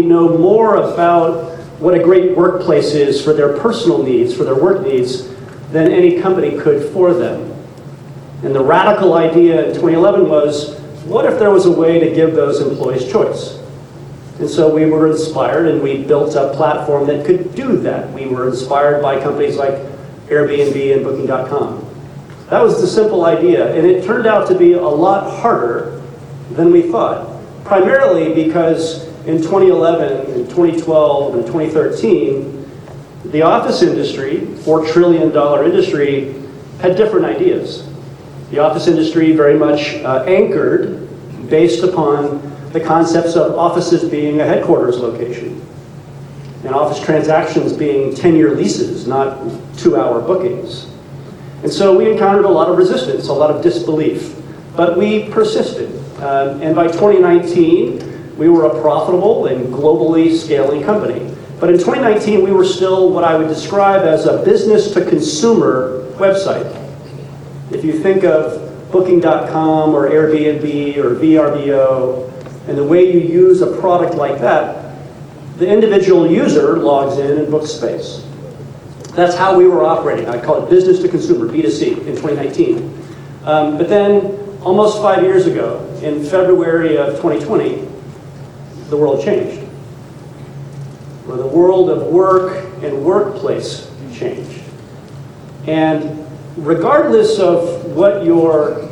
know more about what a great workplace is for their personal needs, for their work needs, than any company could for them. And the radical idea in 2011 was, what if there was a way to give those employees choice? And so we were inspired, and we built a platform that could do that. We were inspired by companies like Airbnb and Booking.com. That was the simple idea, and it turned out to be a lot harder than we thought, primarily because in 2011, in 2012, and 2013, the office industry, $4 trillion industry, had different ideas. The office industry very much anchored based upon the concepts of offices being a headquarters location, and office transactions being 10-year leases, not 2-hour bookings. And so we encountered a lot of resistance, a lot of disbelief, but we persisted. And by 2019, we were a profitable and globally scaling company. But in 2019, we were still what I would describe as a business-to-consumer website. If you think of Booking.com or Airbnb or VRBO, and the way you use a product like that, the individual user logs in and books space. That's how we were operating. I call it business to consumer, B2C, in 2019. But then, almost 5 years ago, in February of 2020, the world changed. Or the world of work and workplace changed. And regardless of what your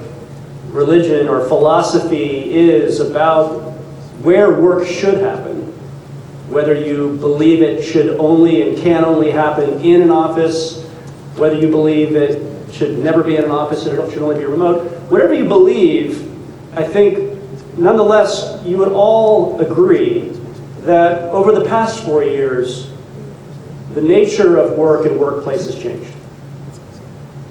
religion or philosophy is about where work should happen, whether you believe it should only and can only happen in an office, whether you believe it should never be in an office and it should only be remote, whatever you believe, I think nonetheless you would all agree that over the past 4 years, the nature of work and workplace has changed.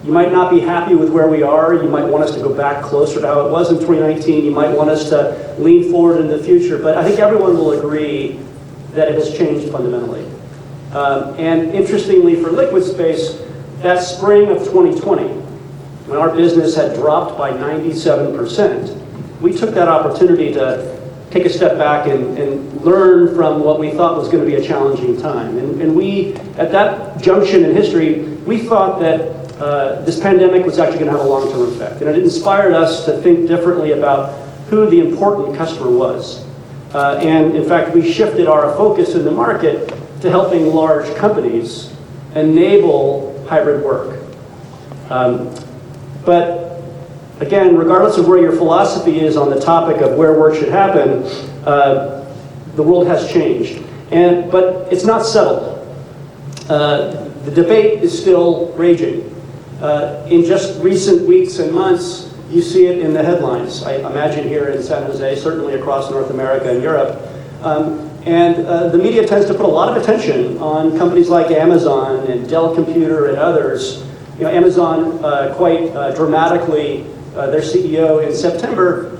You might not be happy with where we are. You might want us to go back closer to how it was in 2019. You might want us to lean forward into the future. But I think everyone will agree that it has changed fundamentally. And interestingly for Liquid Space, that spring of 2020, when our business had dropped by 97%, we took that opportunity to take a step back and learn from what we thought was going to be a challenging time. And we, at that junction in history, we thought that this pandemic was actually going to have a long-term effect. And it inspired us to think differently about who the important customer was. And in fact, we shifted our focus in the market to helping large companies enable hybrid work. But again, regardless of where your philosophy is on the topic of where work should happen, the world has changed. But it's not settled. The debate is still raging. In just recent weeks and months, you see it in the headlines. I imagine here in San Jose, certainly across North America and Europe. And the media tends to put a lot of attention on companies like Amazon and Dell Computer and others. You know, Amazon quite dramatically, their CEO in September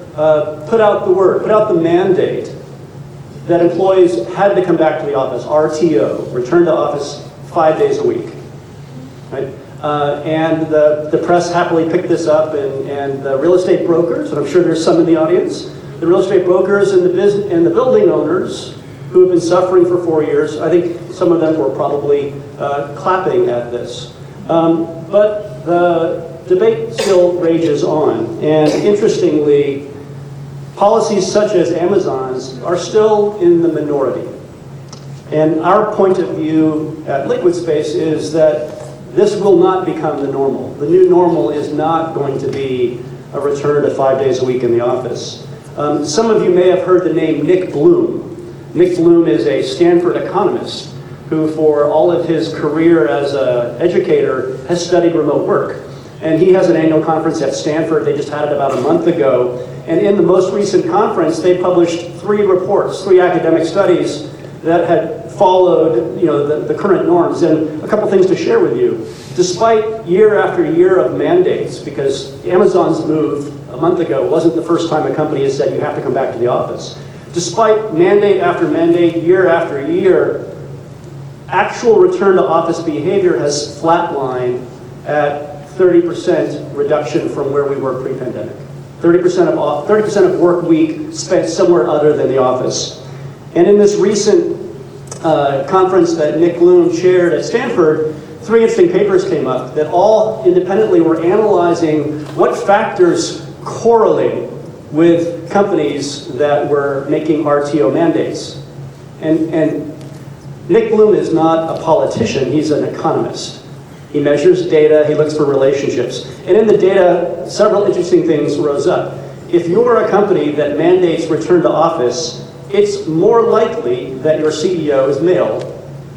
put out the mandate that employees had to come back to the office, RTO, return to office 5 days a week. Right? And the press happily picked this up, and the real estate brokers, and I'm sure there's some in the audience, the real estate brokers and the building owners who have been suffering for 4 years, I think some of them were probably clapping at this. But the debate still rages on, and interestingly, policies such as Amazon's are still in the minority. And our point of view at Liquid Space is that this will not become the normal. The new normal is not going to be a return to 5 days a week in the office. Some of you may have heard the name Nick Bloom. Nick Bloom is a Stanford economist who, for all of his career as an educator, has studied remote work. And he has an annual conference at Stanford. They just had it about a month ago. And in the most recent conference, they published 3 reports, 3 academic studies that had followed, the current norms. And a couple things to share with you. Despite year after year of mandates, because Amazon's move a month ago wasn't the first time a company has said you have to come back to the office. Despite mandate after mandate, year after year, actual return to office behavior has flatlined at 30% reduction from where we were pre-pandemic. 30% of work week spent somewhere other than the office. And in this recent conference that Nick Bloom chaired at Stanford, 3 interesting papers came up that all independently were analyzing what factors correlate with companies that were making RTO mandates. And Nick Bloom is not a politician, he's an economist. He measures data, he looks for relationships. And in the data, several interesting things rose up. If you're a company that mandates return to office, it's more likely that your CEO is male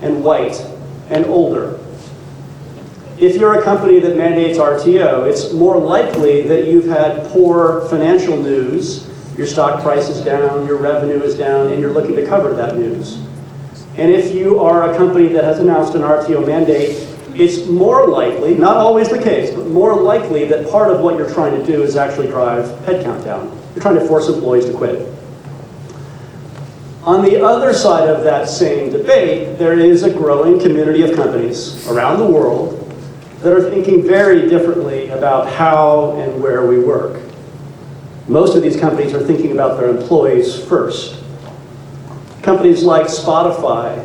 and white and older. If you're a company that mandates RTO, it's more likely that you've had poor financial news, your stock price is down, your revenue is down, and you're looking to cover that news. And if you are a company that has announced an RTO mandate, it's more likely, not always the case, but more likely that part of what you're trying to do is actually drive headcount down. You're trying to force employees to quit. On the other side of that same debate, there is a growing community of companies around the world that are thinking very differently about how and where we work. Most of these companies are thinking about their employees first. Companies like Spotify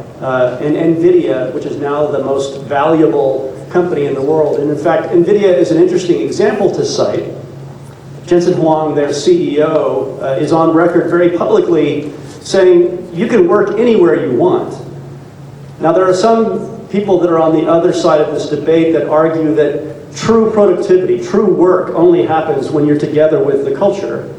and NVIDIA, which is now the most valuable company in the world. And in fact, NVIDIA is an interesting example to cite. Jensen Huang, their CEO, is on record very publicly saying, you can work anywhere you want. Now, there are some people that are on the other side of this debate that argue that true productivity, true work only happens when you're together with the culture.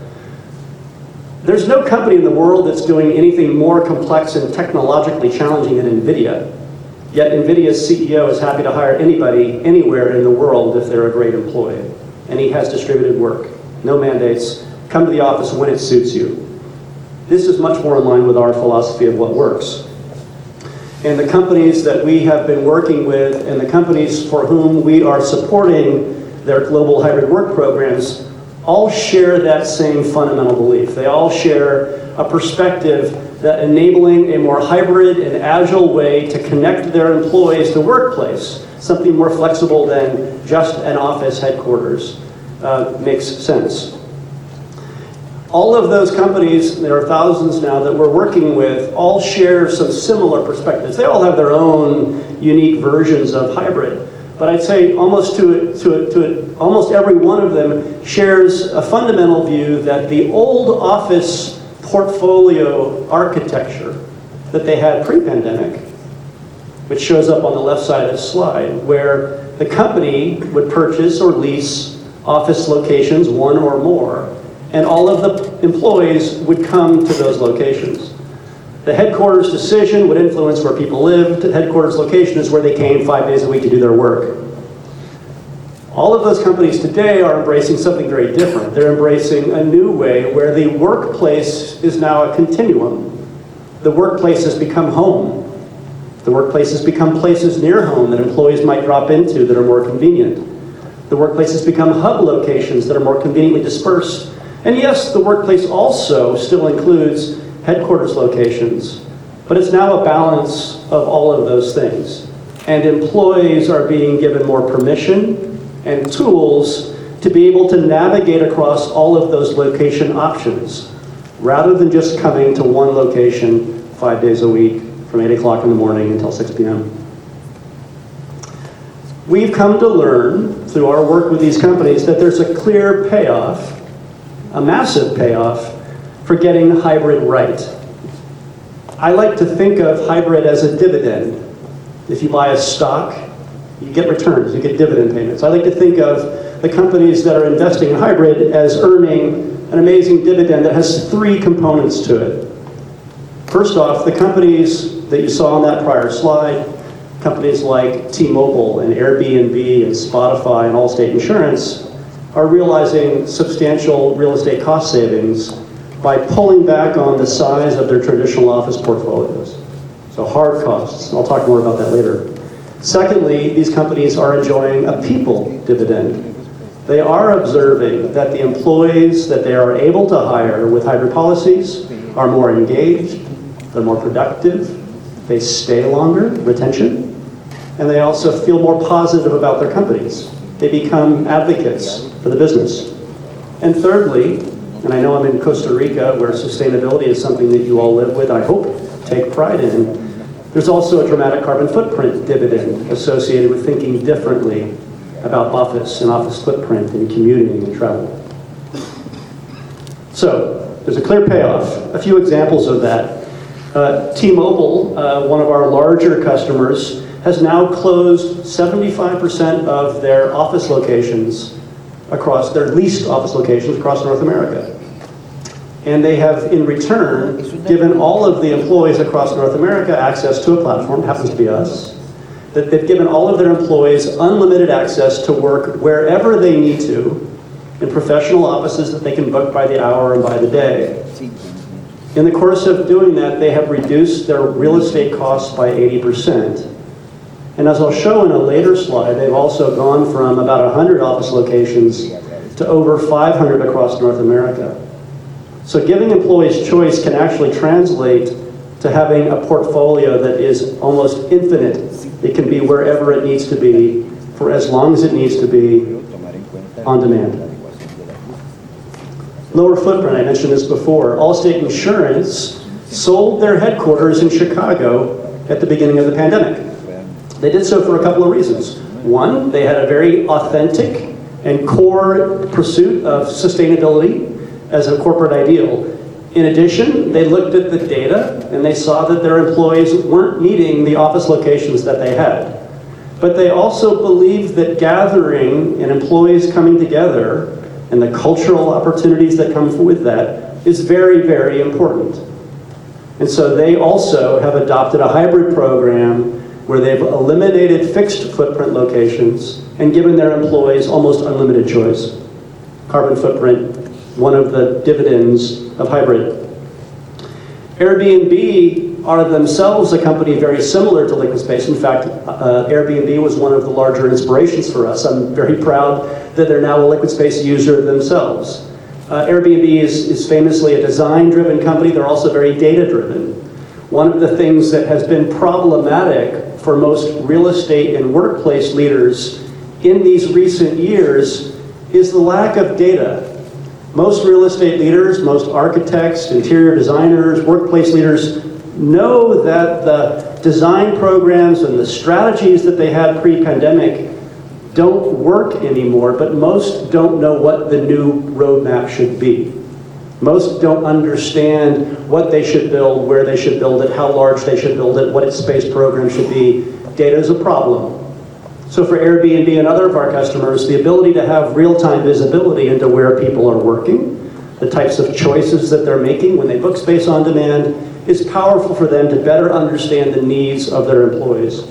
There's no company in the world that's doing anything more complex and technologically challenging than NVIDIA. Yet NVIDIA's CEO is happy to hire anybody, anywhere in the world if they're a great employee. And he has distributed work, no mandates, come to the office when it suits you. This is much more in line with our philosophy of what works. And the companies that we have been working with and the companies for whom we are supporting their global hybrid work programs all share that same fundamental belief. They all share a perspective that enabling a more hybrid and agile way to connect their employees to workplace, something more flexible than just an office headquarters, makes sense. All of those companies, there are thousands now that we're working with, all share some similar perspectives. They all have their own unique versions of hybrid. But I'd say almost almost every one of them shares a fundamental view that the old office portfolio architecture that they had pre-pandemic, which shows up on the left side of the slide, where the company would purchase or lease office locations, one or more, and all of the employees would come to those locations. The headquarters decision would influence where people lived. The headquarters location is where they came 5 days a week to do their work. All of those companies today are embracing something very different. They're embracing a new way where the workplace is now a continuum. The workplace has become home. The workplace has become places near home that employees might drop into that are more convenient. The workplace has become hub locations that are more conveniently dispersed. And yes, the workplace also still includes headquarters locations, but it's now a balance of all of those things. And employees are being given more permission and tools to be able to navigate across all of those location options, rather than just coming to one location 5 days a week from 8 o'clock in the morning until 6 p.m. We've come to learn through our work with these companies that there's a clear payoff, a massive payoff, for getting hybrid right. I like to think of hybrid as a dividend. If you buy a stock, you get returns, you get dividend payments. I like to think of the companies that are investing in hybrid as earning an amazing dividend that has 3 components to it. First off, the companies that you saw on that prior slide, companies like T-Mobile and Airbnb and Spotify and Allstate Insurance, are realizing substantial real estate cost savings by pulling back on the size of their traditional office portfolios. So hard costs. I'll talk more about that later. Secondly, these companies are enjoying a people dividend. They are observing that the employees that they are able to hire with hybrid policies are more engaged, they're more productive, they stay longer, retention, and they also feel more positive about their companies. They become advocates for the business. And thirdly, And I know I'm in Costa Rica, where sustainability is something that you all live with, I hope take pride in. There's also a dramatic carbon footprint dividend associated with thinking differently about office and office footprint and commuting and travel. So there's a clear payoff. A few examples of that. T-Mobile, one of our larger customers, has now closed 75% of their office locations across, their leased office locations across North America. And they have, in return, given all of the employees across North America access to a platform, happens to be us, that they've given all of their employees unlimited access to work wherever they need to, in professional offices that they can book by the hour and by the day. In the course of doing that, they have reduced their real estate costs by 80%. And as I'll show in a later slide, they've also gone from about 100 office locations to over 500 across North America. So giving employees choice can actually translate to having a portfolio that is almost infinite. It can be wherever it needs to be, for as long as it needs to be, on demand. Lower footprint, I mentioned this before. Allstate Insurance sold their headquarters in Chicago at the beginning of the pandemic. They did so for a couple of reasons. One, they had a very authentic and core pursuit of sustainability as a corporate ideal. In addition, they looked at the data and they saw that their employees weren't needing the office locations that they had. But they also believed that gathering and employees coming together and the cultural opportunities that come with that is very, very important. And so they also have adopted a hybrid program where they've eliminated fixed footprint locations and given their employees almost unlimited choice. Carbon footprint, one of the dividends of hybrid. Airbnb are themselves a company very similar to Liquid Space. In fact, Airbnb was one of the larger inspirations for us. I'm very proud that they're now a Liquid Space user themselves. Airbnb is famously a design-driven company. They're also very data-driven. One of the things that has been problematic for most real estate and workplace leaders in these recent years is the lack of data. Most real estate leaders, most architects, interior designers, workplace leaders know that the design programs and the strategies that they had pre-pandemic don't work anymore, but most don't know what the new roadmap should be. Most don't understand what they should build, where they should build it, how large they should build it, what its space program should be. Data is a problem. So for Airbnb and other of our customers, the ability to have real-time visibility into where people are working, the types of choices that they're making when they book space on demand, is powerful for them to better understand the needs of their employees.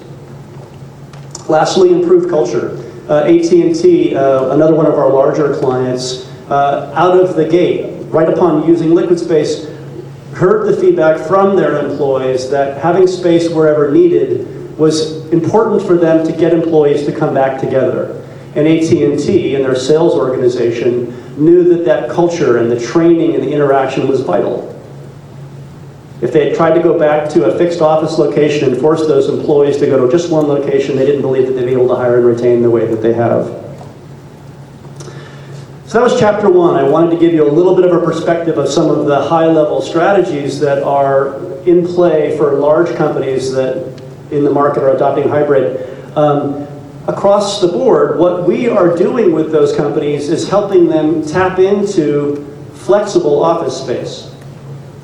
Lastly, improved culture. AT&T, another one of our larger clients, out of the gate, right upon using Liquid Space, heard the feedback from their employees that having space wherever needed was important for them to get employees to come back together. And AT&T and their sales organization knew that that culture and the training and the interaction was vital. If they had tried to go back to a fixed office location and force those employees to go to just one location, they didn't believe that they'd be able to hire and retain the way that they have. So that was chapter one. I wanted to give you a little bit of a perspective of some of the high-level strategies that are in play for large companies that in the market are adopting hybrid. Across the board, what we are doing with those companies is helping them tap into flexible office space.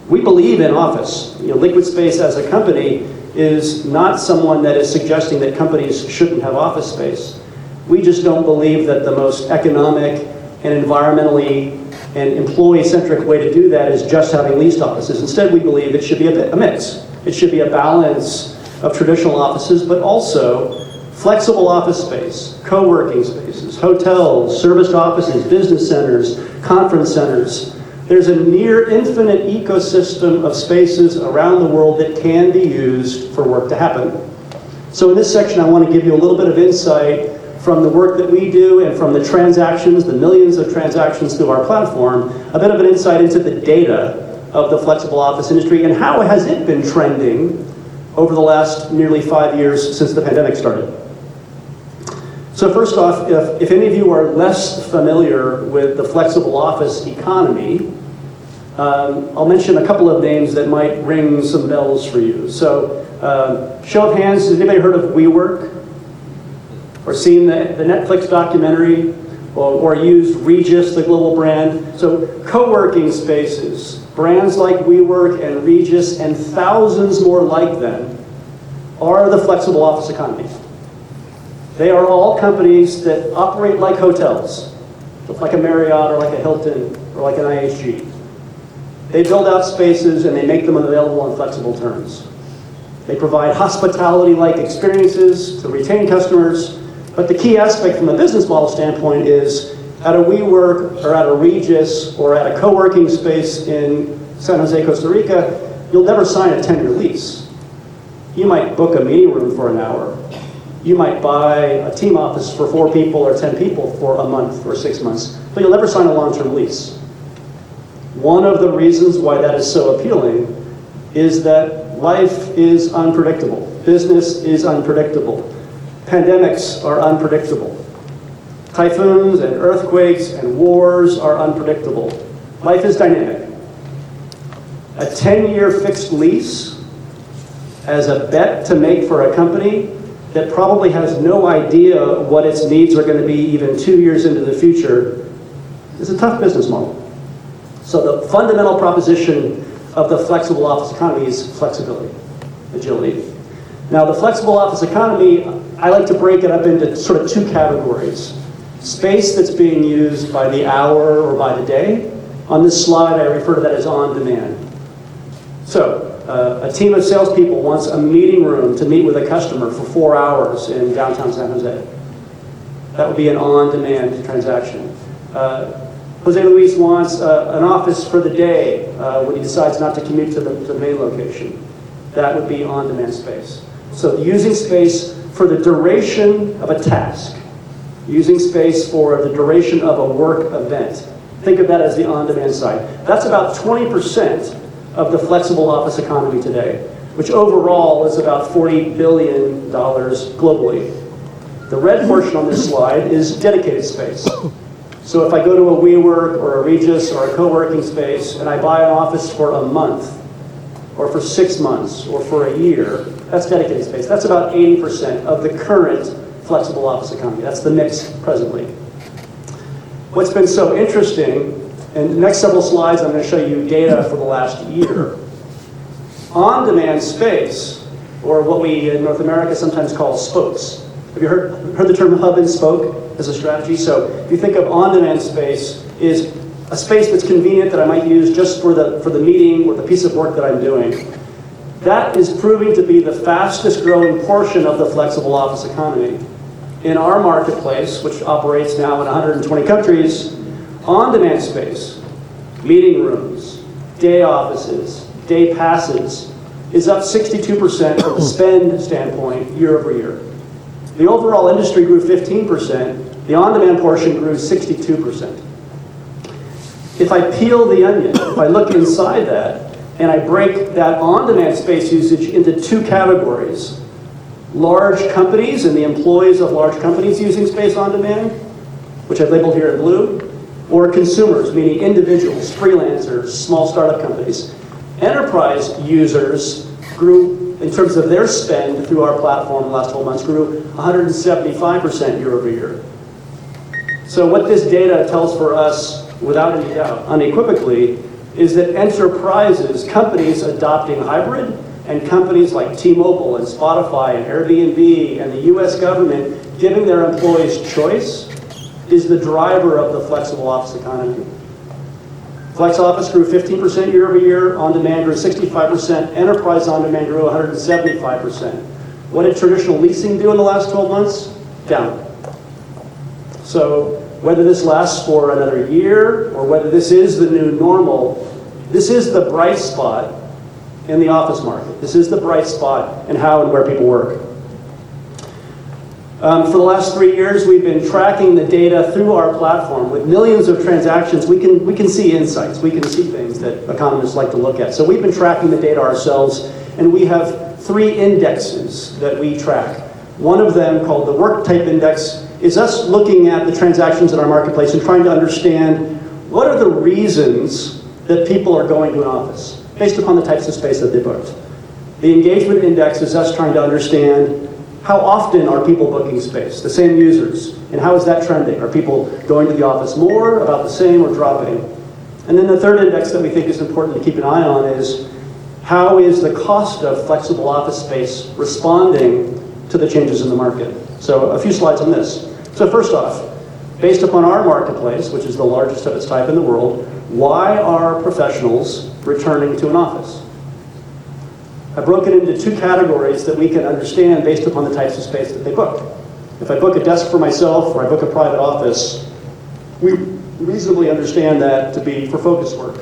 We believe in office. Liquid Space as a company is not someone that is suggesting that companies shouldn't have office space. We just don't believe that the most economic and environmentally and employee-centric way to do that is just having leased offices. Instead, we believe it should be a mix. It should be a balance of traditional offices, but also flexible office space, co-working spaces, hotels, serviced offices, business centers, conference centers. There's a near infinite ecosystem of spaces around the world that can be used for work to happen. So in this section, I want to give you a little bit of insight from the work that we do and from the transactions, the millions of transactions through our platform, a bit of an insight into the data of the flexible office industry and how has it been trending over the last nearly 5 years since the pandemic started. So So first off, if any of you are less familiar with the flexible office economy, I'll mention a couple of names that might ring some bells for you. So show of hands, has anybody heard of WeWork? Or seen the Netflix documentary? Or used Regis, the global brand? So co-working spaces, brands like WeWork and Regis and thousands more like them are the flexible office economy. They are all companies that operate like hotels, like a Marriott or like a Hilton or like an IHG. They build out spaces and they make them available on flexible terms. They provide hospitality-like experiences to retain customers, but the key aspect from a business model standpoint is at a WeWork or at a Regis or at a co-working space in San Jose, Costa Rica, you'll never sign a 10-year lease. You might book a meeting room for an hour. You might buy a team office for 4 people or 10 people for a month or 6 months, but you'll never sign a long-term lease. One of the reasons why that is so appealing is that life is unpredictable. Business is unpredictable. Pandemics are unpredictable. Typhoons and earthquakes and wars are unpredictable. Life is dynamic. A 10-year fixed lease as a bet to make for a company that probably has no idea what its needs are going to be even 2 years into the future is a tough business model. So the fundamental proposition of the flexible office economy is flexibility, agility. Now the flexible office economy, I like to break it up into sort of 2 categories. Space that's being used by the hour or by the day. On this slide, I refer to that as on demand. So a team of salespeople wants a meeting room to meet with a customer for 4 hours in downtown San Jose. That would be an on-demand transaction. Jose Luis wants an office for the day when he decides not to commute to the main location. That would be on-demand space. So using space for the duration of a task, using space for the duration of a work event. Think of that as the on-demand side. That's about 20% of the flexible office economy today, which overall is about $40 billion globally. The red portion on this slide is dedicated space. So if I go to a WeWork or a Regis or a co-working space and I buy an office for a month, or for 6 months, or for a year, that's dedicated space. That's about 80% of the current flexible office economy. That's the mix presently. What's been so interesting, and the next several slides I'm going to show you data for the last year. On-demand space, or what we in North America sometimes call spokes. Have you heard the term hub and spoke as a strategy? So if you think of on-demand space is a space that's convenient that I might use just for the meeting or the piece of work that I'm doing. That is proving to be the fastest growing portion of the flexible office economy. In our marketplace, which operates now in 120 countries, on-demand space, meeting rooms, day offices, day passes, is up 62% from a spend standpoint year over year. The overall industry grew 15%, the on-demand portion grew 62%. If I peel the onion, if I look inside that, and I break that on-demand space usage into 2 categories, large companies and the employees of large companies using space on demand, which I've labeled here in blue, or consumers, meaning individuals, freelancers, small startup companies. Enterprise users grew, in terms of their spend through our platform in the last 12 months, grew 175% year over year. So what this data tells for us, without any doubt, unequivocally, is that enterprises, companies adopting hybrid, and companies like T-Mobile and Spotify and Airbnb and the US government giving their employees choice is the driver of the flexible office economy. Flex office grew 15% year over year, on-demand grew 65%, enterprise on-demand grew 175%. What did traditional leasing do in the last 12 months? Down. So whether this lasts for another year or whether this is the new normal, this is the bright spot in the office market. This is the bright spot in how and where people work. For the last 3 years, we've been tracking the data through our platform. With millions of transactions, we can see insights. We can see things that economists like to look at. So we've been tracking the data ourselves, and we have 3 indexes that we track. One of them, called the work type index, is us looking at the transactions in our marketplace and trying to understand what are the reasons that people are going to an office based upon the types of space that they booked. The engagement index is us trying to understand how often are people booking space, the same users, and how is that trending? Are people going to the office more, about the same, or dropping? And then the third index that we think is important to keep an eye on is how is the cost of flexible office space responding to the changes in the market? So a few slides on this. So first off, based upon our marketplace, which is the largest of its type in the world, why are professionals returning to an office? I broke it into two categories that we can understand based upon the types of space that they book. If I book a desk for myself or I book a private office, we reasonably understand that to be for focus work.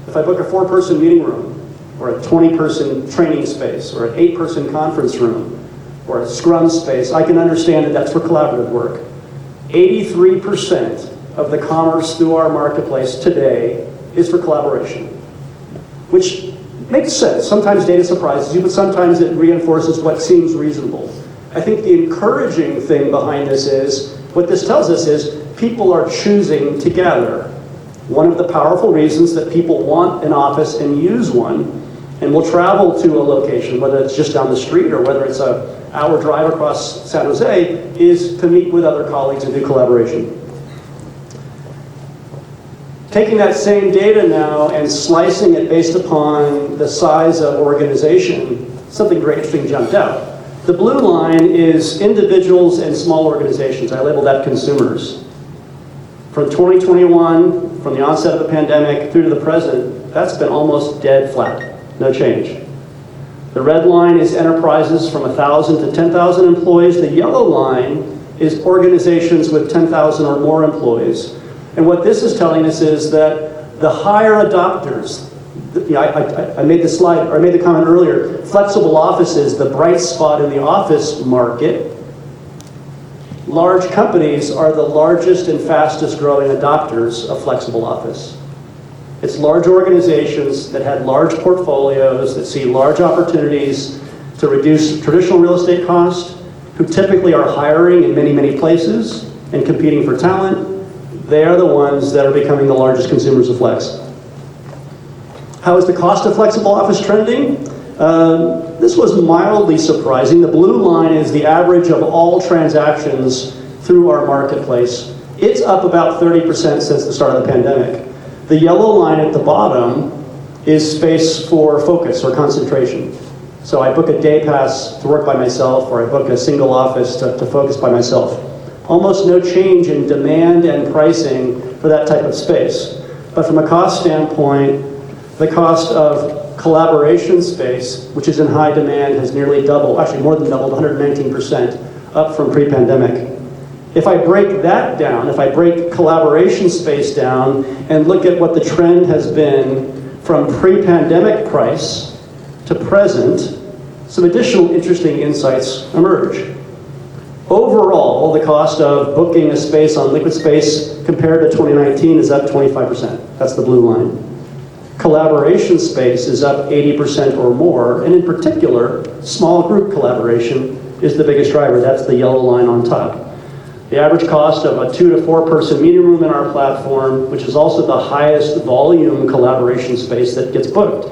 If I book a 4-person meeting room or a 20-person training space or an 8-person conference room or a scrum space, I can understand that that's for collaborative work. 83% of the commerce through our marketplace today is for collaboration, which makes sense. Sometimes data surprises you, but sometimes it reinforces what seems reasonable. I think the encouraging thing behind this is, what this tells us is, people are choosing to gather. One of the powerful reasons that people want an office and use one, and will travel to a location, whether it's just down the street or whether it's an hour drive across San Jose, is to meet with other colleagues and do collaboration. Taking that same data now and slicing it based upon the size of organization, something very interesting jumped out. The blue line is individuals and small organizations. I label that consumers. From 2021, from the onset of the pandemic through to the present, that's been almost dead flat, no change. The red line is enterprises from 1,000 to 10,000 employees. The yellow line is organizations with 10,000 or more employees. And what this is telling us is that the higher adopters, I made the slide, or I made the comment earlier, flexible offices, the bright spot in the office market. Large companies are the largest and fastest growing adopters of flexible office. It's large organizations that had large portfolios, that see large opportunities to reduce traditional real estate costs, who typically are hiring in many, many places and competing for talent. They are the ones that are becoming the largest consumers of flex. How is the cost of flexible office trending? This was mildly surprising. The blue line is the average of all transactions through our marketplace. It's up about 30% since the start of the pandemic. The yellow line at the bottom is space for focus or concentration. So I book a day pass to work by myself, or I book a single office to focus by myself. Almost no change in demand and pricing for that type of space. But from a cost standpoint, the cost of collaboration space, which is in high demand, has nearly doubled, actually more than doubled, 119% up from pre-pandemic. If I break that down, if I break collaboration space down and look at what the trend has been from pre-pandemic price to present, some additional interesting insights emerge. Overall, the cost of booking a space on Liquid Space compared to 2019 is up 25%. That's the blue line. Collaboration space is up 80% or more, and in particular, small group collaboration is the biggest driver. That's the yellow line on top. The average cost of a 2 to 4 person meeting room in our platform, which is also the highest volume collaboration space that gets booked,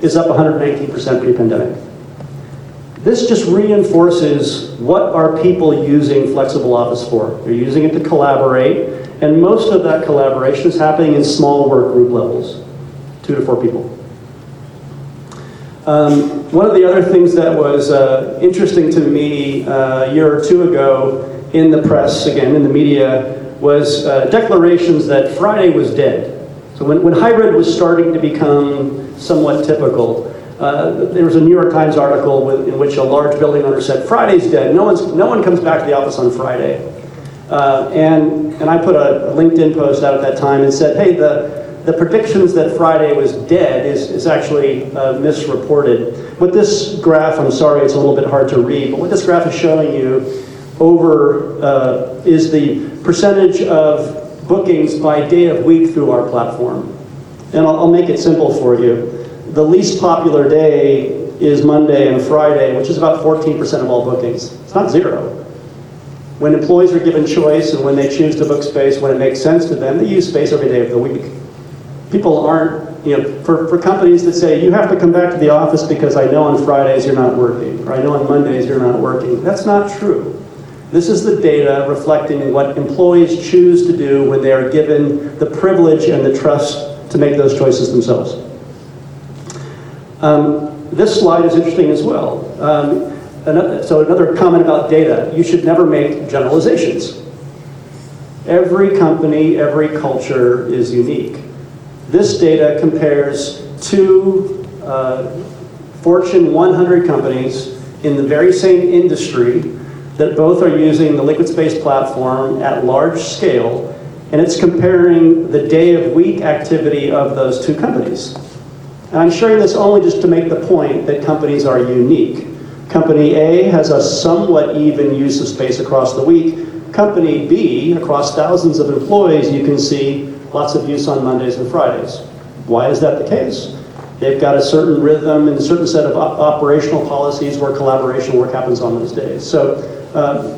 is up 119% pre-pandemic. This just reinforces what are people using flexible office for. They're using it to collaborate, and most of that collaboration is happening in small work group levels, 2 to 4 people. One of the other things that was interesting to me a year or two ago in the press, again in the media, was declarations that Friday was dead. So when hybrid was starting to become somewhat typical, there was a New York Times article in which a large building owner said, "Friday's dead. No one comes back to the office on Friday." And I put a LinkedIn post out at that time and said, "Hey, the predictions that Friday was dead is actually misreported." What this graph, I'm sorry, it's a little bit hard to read, but what this graph is showing you is the percentage of bookings by day of week through our platform. And I'll make it simple for you. The least popular day is Monday and Friday, which is about 14% of all bookings. It's not zero. When employees are given choice and when they choose to book space, when it makes sense to them, they use space every day of the week. People aren't, for companies that say, you have to come back to the office because I know on Fridays you're not working, or I know on Mondays you're not working. That's not true. This is the data reflecting what employees choose to do when they are given the privilege and the trust to make those choices themselves. This slide is interesting as well. Another comment about data, you should never make generalizations. Every company, every culture is unique. This data compares two Fortune 100 companies in the very same industry that both are using the liquid space platform at large scale, and it's comparing the day of week activity of those two companies. And I'm sharing this only just to make the point that companies are unique. Company A has a somewhat even use of space across the week. Company B, across thousands of employees, you can see lots of use on Mondays and Fridays. Why is that the case? They've got a certain rhythm and a certain set of operational policies where collaboration work happens on those days. So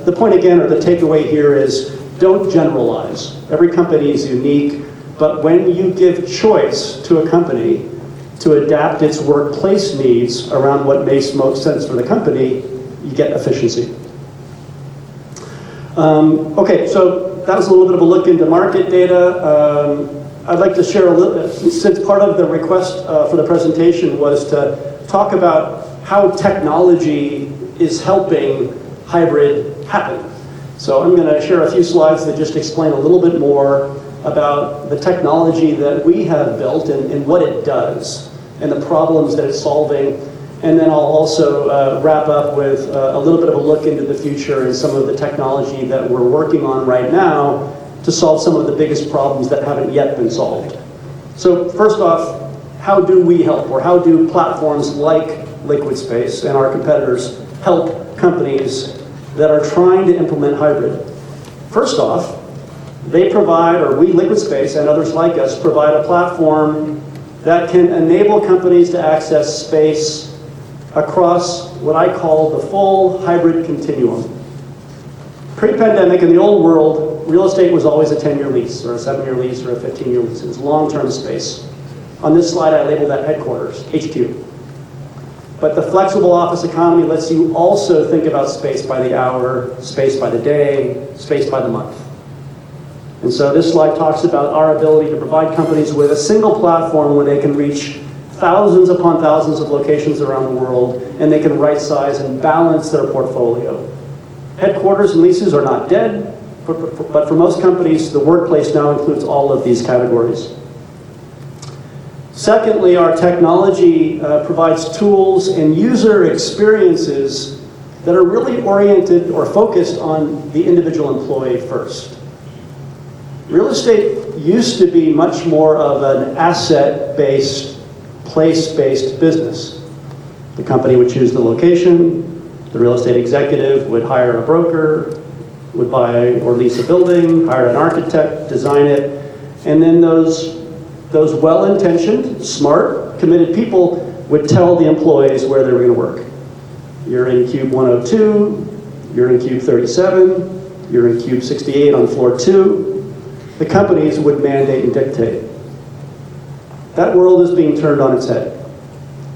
the point again, or the takeaway here is, don't generalize. Every company is unique, but when you give choice to a company to adapt its workplace needs around what makes most sense for the company, you get efficiency. Okay, so that was a little bit of a look into market data. I'd like to share a little, since part of the request for the presentation was to talk about how technology is helping hybrid happen. So I'm going to share a few slides that just explain a little bit more about the technology that we have built and what it does and the problems that it's solving. And then I'll also wrap up with a little bit of a look into the future and some of the technology that we're working on right now to solve some of the biggest problems that haven't yet been solved. So first off, how do we help, or how do platforms like Liquid Space and our competitors help companies that are trying to implement hybrid? First off, they provide, or we, Liquid Space, and others like us, provide a platform that can enable companies to access space across what I call the full hybrid continuum. Pre-pandemic, in the old world, real estate was always a 10-year lease, or a 7-year lease, or a 15-year lease. It was long-term space. On this slide, I labeled that headquarters, HQ. But the flexible office economy lets you also think about space by the hour, space by the day, space by the month. And so this slide talks about our ability to provide companies with a single platform where they can reach thousands upon thousands of locations around the world, and they can right-size and balance their portfolio. Headquarters and leases are not dead, but for most companies, the workplace now includes all of these categories. Secondly, our technology provides tools and user experiences that are really oriented or focused on the individual employee first. Real estate used to be much more of an asset-based, place-based business. The company would choose the location, the real estate executive would hire a broker, would buy or lease a building, hire an architect, design it, and then those well-intentioned, smart, committed people would tell the employees where they were going to work. You're in cube 102, you're in cube 37, you're in cube 68 on floor 2. The companies would mandate and dictate. That world is being turned on its head.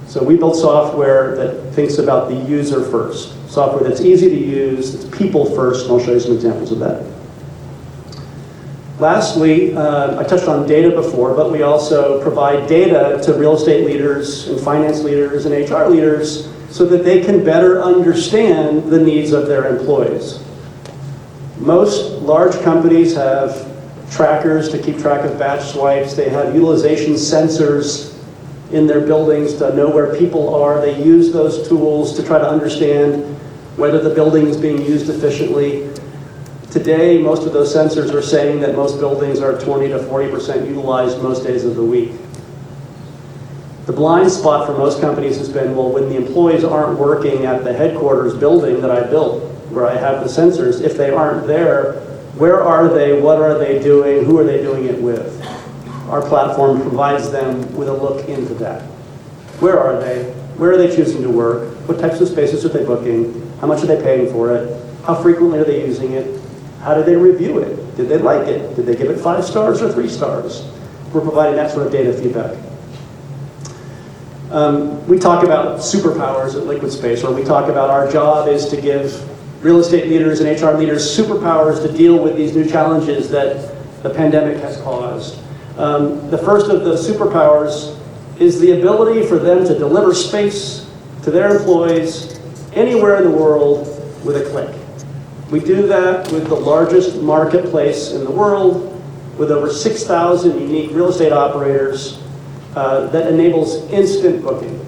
So we build software that thinks about the user first. Software that's easy to use, that's people first, and I'll show you some examples of that. Lastly, I touched on data before, but we also provide data to real estate leaders and finance leaders and HR leaders so that they can better understand the needs of their employees. Most large companies have trackers to keep track of batch swipes. They have utilization sensors in their buildings to know where people are. They use those tools to try to understand whether the building is being used efficiently. Today, most of those sensors are saying that most buildings are 20 to 40% utilized most days of the week. The blind spot for most companies has been, well, when the employees aren't working at the headquarters building that I built, where I have the sensors, if they aren't there, where are they, what are they doing, who are they doing it with? Our platform provides them with a look into that. Where are they? Where are they choosing to work? What types of spaces are they booking? How much are they paying for it? How frequently are they using it? How did they review it? Did they like it? Did they give it 5 stars or 3 stars? We're providing that sort of data feedback. We talk about superpowers at Liquid Space, or we talk about our job is to give real estate leaders and HR leaders superpowers to deal with these new challenges that the pandemic has caused. The first of those superpowers is the ability for them to deliver space to their employees anywhere in the world with a click. We do that with the largest marketplace in the world, with over 6,000 unique real estate operators that enables instant booking.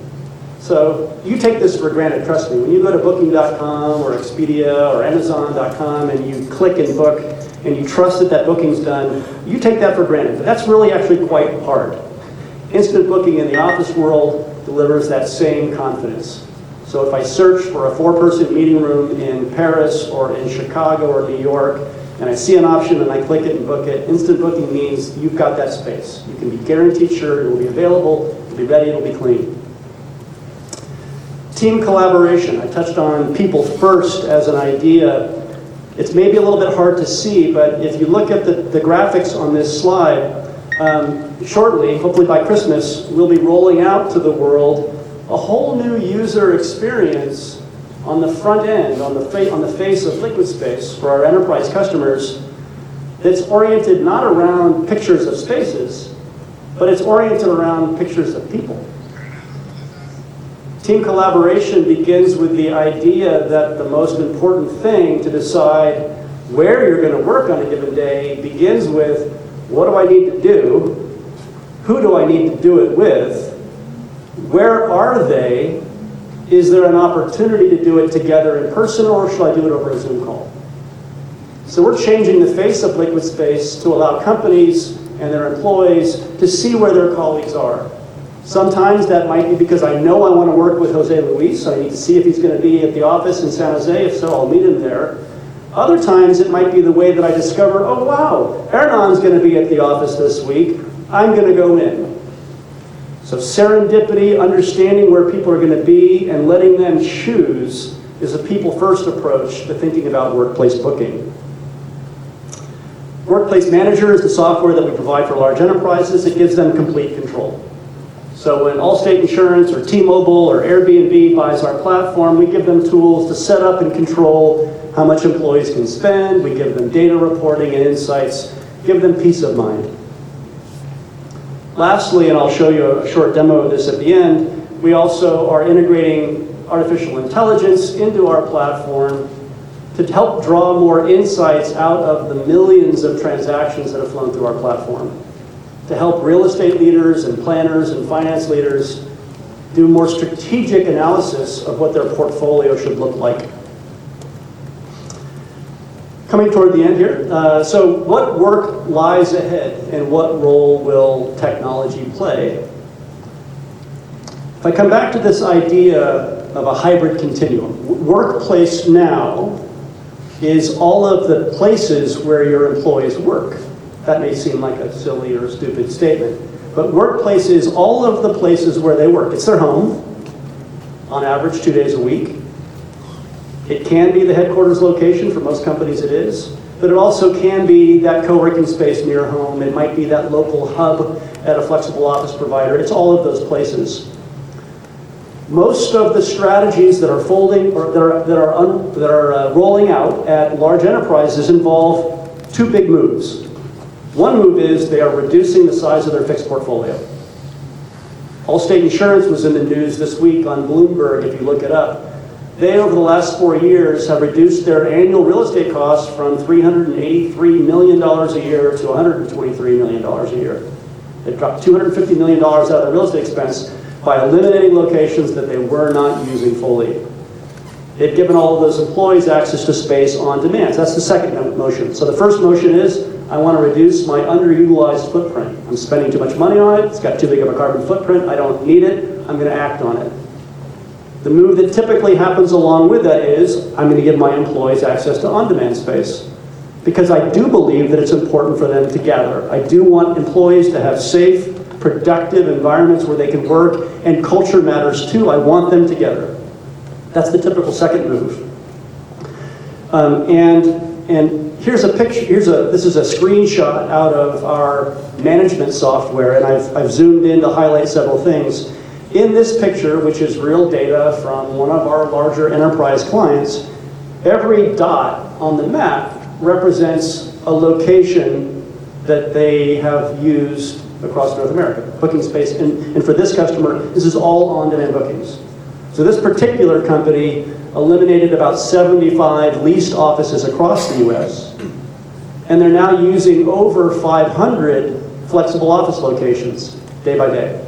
So you take this for granted, trust me. When you go to booking.com or Expedia or Amazon.com and you click and book and you trust that that booking's done, you take that for granted. But that's really actually quite hard. Instant booking in the office world delivers that same confidence. So if I search for a 4-person meeting room in Paris or in Chicago or New York, and I see an option and I click it and book it, instant booking means you've got that space. You can be guaranteed sure it will be available, it'll be ready, it'll be clean. Team collaboration. I touched on people first as an idea. It's maybe a little bit hard to see, but if you look at the graphics on this slide, shortly, hopefully by Christmas, we'll be rolling out to the world a whole new user experience on the front end, on the face of Liquid Space for our enterprise customers that's oriented not around pictures of spaces, but it's oriented around pictures of people. Team collaboration begins with the idea that the most important thing to decide where you're going to work on a given day begins with, what do I need to do? Who do I need to do it with? Where are they? Is there an opportunity to do it together in person, or should I do it over a Zoom call? So we're changing the face of Liquid Space to allow companies and their employees to see where their colleagues are. Sometimes that might be because I know I want to work with Jose Luis, so I need to see if he's going to be at the office in San Jose. If so, I'll meet him there. Other times it might be the way that I discover, oh wow, Hernan's going to be at the office this week. I'm going to go in. So serendipity, understanding where people are going to be and letting them choose is a people-first approach to thinking about workplace booking. Workplace Manager is the software that we provide for large enterprises. It gives them complete control. So when Allstate Insurance or T-Mobile or Airbnb buys our platform, we give them tools to set up and control how much employees can spend. We give them data reporting and insights, give them peace of mind. Lastly, and I'll show you a short demo of this at the end, we also are integrating artificial intelligence into our platform to help draw more insights out of the millions of transactions that have flown through our platform, to help real estate leaders and planners and finance leaders do more strategic analysis of what their portfolio should look like. Coming toward the end here, so what work lies ahead and what role will technology play? If I come back to this idea of a hybrid continuum, workplace now is all of the places where your employees work. That may seem like a silly or a stupid statement, but workplace is all of the places where they work. It's their home, on average 2 days a week. It can be the headquarters location, for most companies it is, but it also can be that co-working space near home. It might be that local hub at a flexible office provider. It's all of those places. Most of the strategies that are folding or that are rolling out at large enterprises involve 2 big moves. One move is they are reducing the size of their fixed portfolio. Allstate Insurance was in the news this week on Bloomberg, if you look it up. They, over the last 4 years, have reduced their annual real estate costs from $383 million a year to $123 million a year. They've dropped $250 million out of their real estate expense by eliminating locations that they were not using fully. They've given all of those employees access to space on demand. So that's the second motion. So the first motion is, I want to reduce my underutilized footprint. I'm spending too much money on it. It's got too big of a carbon footprint. I don't need it. I'm going to act on it. The move that typically happens along with that is, I'm going to give my employees access to on-demand space. Because I do believe that it's important for them to gather. I do want employees to have safe, productive environments where they can work, and culture matters too. I want them together. That's the typical second move. And here's a picture, this is a screenshot out of our management software, and I've zoomed in to highlight several things. In this picture, which is real data from one of our larger enterprise clients, every dot on the map represents a location that they have used across North America, booking space. And for this customer, this is all on-demand bookings. So this particular company eliminated about 75 leased offices across the US, and they're now using over 500 flexible office locations day by day.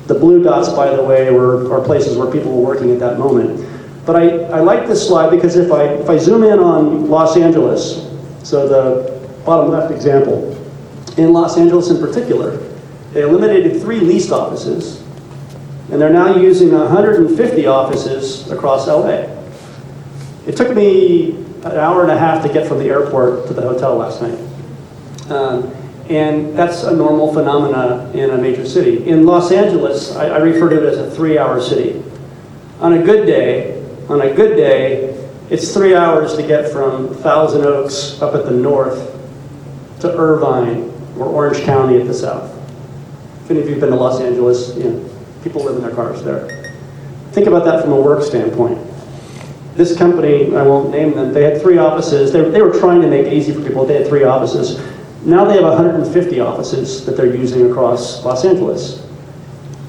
The blue dots, by the way, are places where people were working at that moment. But I like this slide because if I zoom in on Los Angeles, so the bottom left example, in Los Angeles in particular, they eliminated 3 leased offices, and they're now using 150 offices across LA. It took me an hour and a half to get from the airport to the hotel last night. And that's a normal phenomena in a major city. In Los Angeles, I refer to it as a 3-hour city. On a good day, it's 3 hours to get from Thousand Oaks up at the north to Irvine or Orange County at the south. If any of you have been to Los Angeles, people live in their cars there. Think about that from a work standpoint. This company, I won't name them, they had 3 offices. They were trying to make it easy for people. They had 3 offices. Now they have 150 offices that they're using across Los Angeles.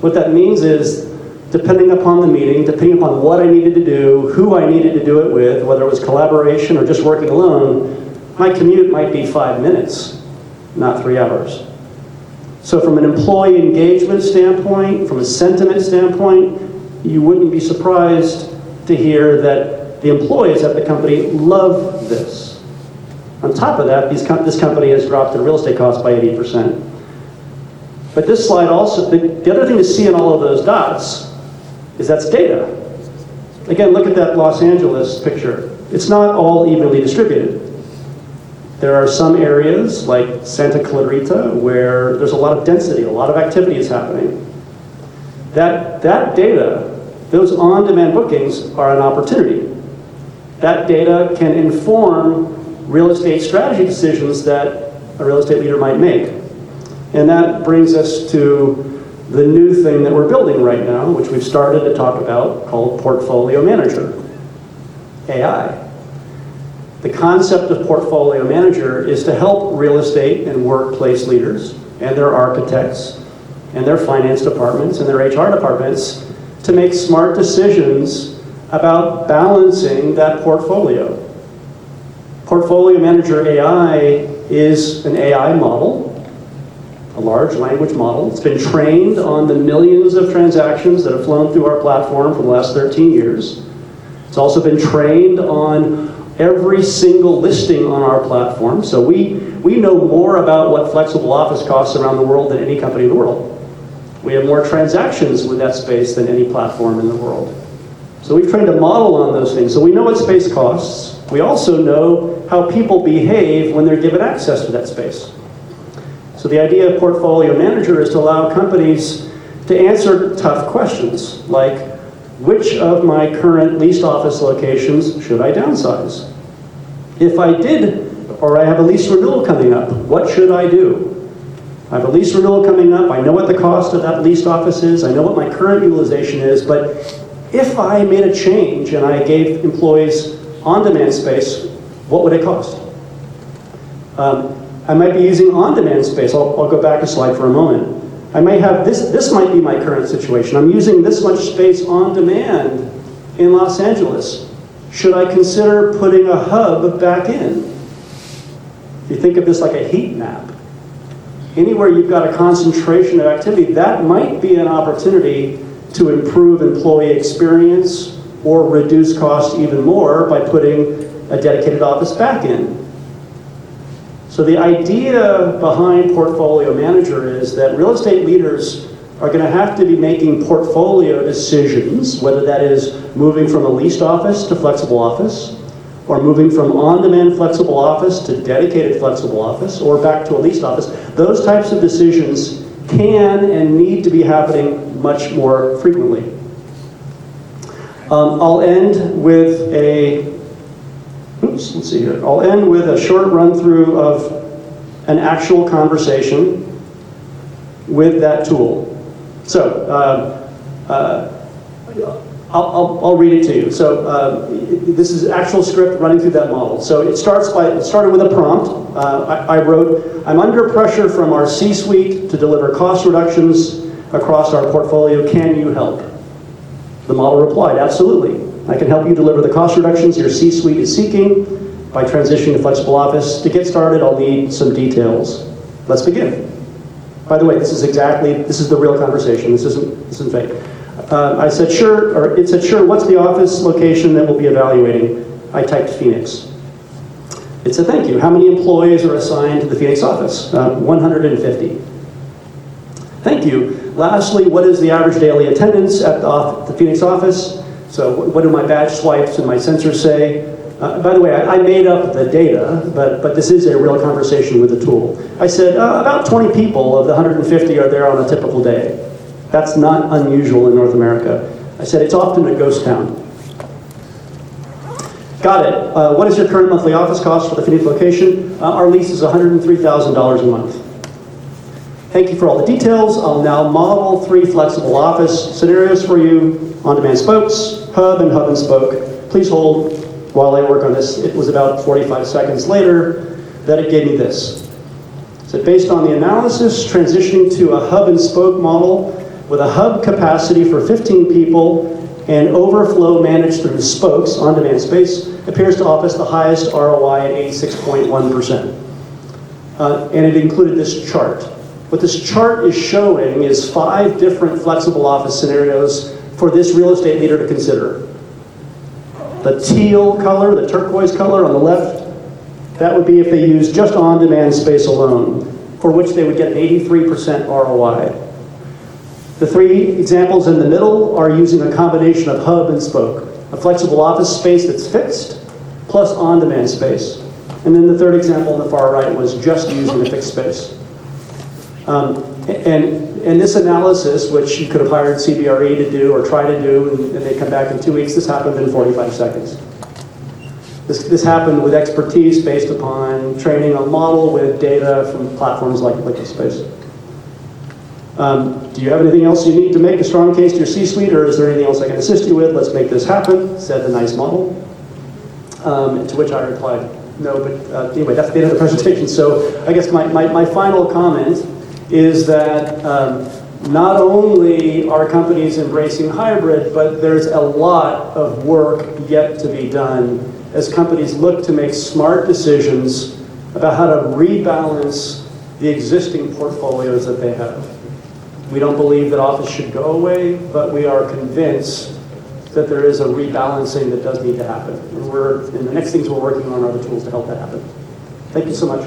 What that means is, depending upon the meeting, depending upon what I needed to do, who I needed to do it with, whether it was collaboration or just working alone, my commute might be 5 minutes, not 3 hours. So from an employee engagement standpoint, from a sentiment standpoint, you wouldn't be surprised to hear that the employees at the company love this. On top of that, this company has dropped their real estate costs by 80%. But this slide also, the other thing to see in all of those dots is that's data. Again, look at that Los Angeles picture. It's not all evenly distributed. There are some areas like Santa Clarita where there's a lot of density, a lot of activity is happening. That data, those on-demand bookings are an opportunity. That data can inform real estate strategy decisions that a real estate leader might make. And that brings us to the new thing that we're building right now, which we've started to talk about, called Portfolio Manager, AI. The concept of Portfolio Manager is to help real estate and workplace leaders and their architects and their finance departments and their HR departments to make smart decisions about balancing that portfolio. Portfolio Manager AI is an AI model, a large language model. It's been trained on the millions of transactions that have flown through our platform for the last 13 years. It's also been trained on every single listing on our platform. So we know more about what flexible office costs around the world than any company in the world. We have more transactions with that space than any platform in the world. So we've trained a model on those things. So we know what space costs. We also know how people behave when they're given access to that space. So the idea of Portfolio Manager is to allow companies to answer tough questions, like which of my current leased office locations should I downsize? If I did, or I have a lease renewal coming up, what should I do? I have a lease renewal coming up, I know what the cost of that leased office is, I know what my current utilization is, but if I made a change and I gave employees on-demand space, what would it cost? I might be using on-demand space. I'll go back a slide for a moment. I may have this might be my current situation. I'm using this much space on demand in Los Angeles. Should I consider putting a hub back in? If you think of this like a heat map, anywhere you've got a concentration of activity, that might be an opportunity to improve employee experience or reduce cost even more by putting a dedicated office back in. So the idea behind Portfolio Manager is that real estate leaders are going to have to be making portfolio decisions, whether that is moving from a leased office to flexible office, or moving from on-demand flexible office to dedicated flexible office, or back to a leased office. Those types of decisions can and need to be happening much more frequently. I'll end with a oops, let's see here. I'll end with a short run through of an actual conversation with that tool. So, I'll read it to you. So this is actual script running through that model. So it started with a prompt. I wrote, I'm under pressure from our C-suite to deliver cost reductions across our portfolio. Can you help? The model replied, absolutely. I can help you deliver the cost reductions your C-suite is seeking by transitioning to flexible office. To get started, I'll need some details. Let's begin. By the way, this is the real conversation. This isn't fake. I said, sure, or it said, sure, what's the office location that we'll be evaluating? I typed Phoenix. It said, thank you. How many employees are assigned to the Phoenix office? 150. Thank you. Lastly, what is the average daily attendance at the Phoenix office? So what do my badge swipes and my sensors say? By the way, I made up the data, but this is a real conversation with the tool. I said, about 20 people of the 150 are there on a typical day. That's not unusual in North America. I said, it's often a ghost town. Got it. What is your current monthly office cost for the Phoenix location? Our lease is $103,000 a month. Thank you for all the details. I'll now model 3 flexible office scenarios for you. On-demand spokes, hub and spoke. Please hold while I work on this. It was about 45 seconds later that it gave me this. So based on the analysis, transitioning to a hub and spoke model with a hub capacity for 15 people and overflow managed through spokes, on-demand space, appears to offer the highest ROI at 86.1%. And it included this chart. What this chart is showing is 5 different flexible office scenarios for this real estate leader to consider. The teal color, the turquoise color on the left, that would be if they use just on-demand space alone, for which they would get an 83% ROI. The 3 examples in the middle are using a combination of hub and spoke, a flexible office space that's fixed, plus on-demand space. And then the 3rd example on the far right was just using a fixed space. And this analysis, which you could have hired CBRE to do or try to do, and they come back in 2 weeks, this happened in 45 seconds. This happened with expertise based upon training a model with data from platforms like Liquid do you have anything else you need to make a strong case to your C-suite, or is there anything else I can assist you with? Let's make this happen, said the nice model. To which I replied, no, but anyway, that's the end of the presentation. So I guess my final comment is that not only are companies embracing hybrid, but there's a lot of work yet to be done as companies look to make smart decisions about how to rebalance the existing portfolios that they have. We don't believe that office should go away, but we are convinced that there is a rebalancing that does need to happen. And the next things we're working on are the tools to help that happen. Thank you so much.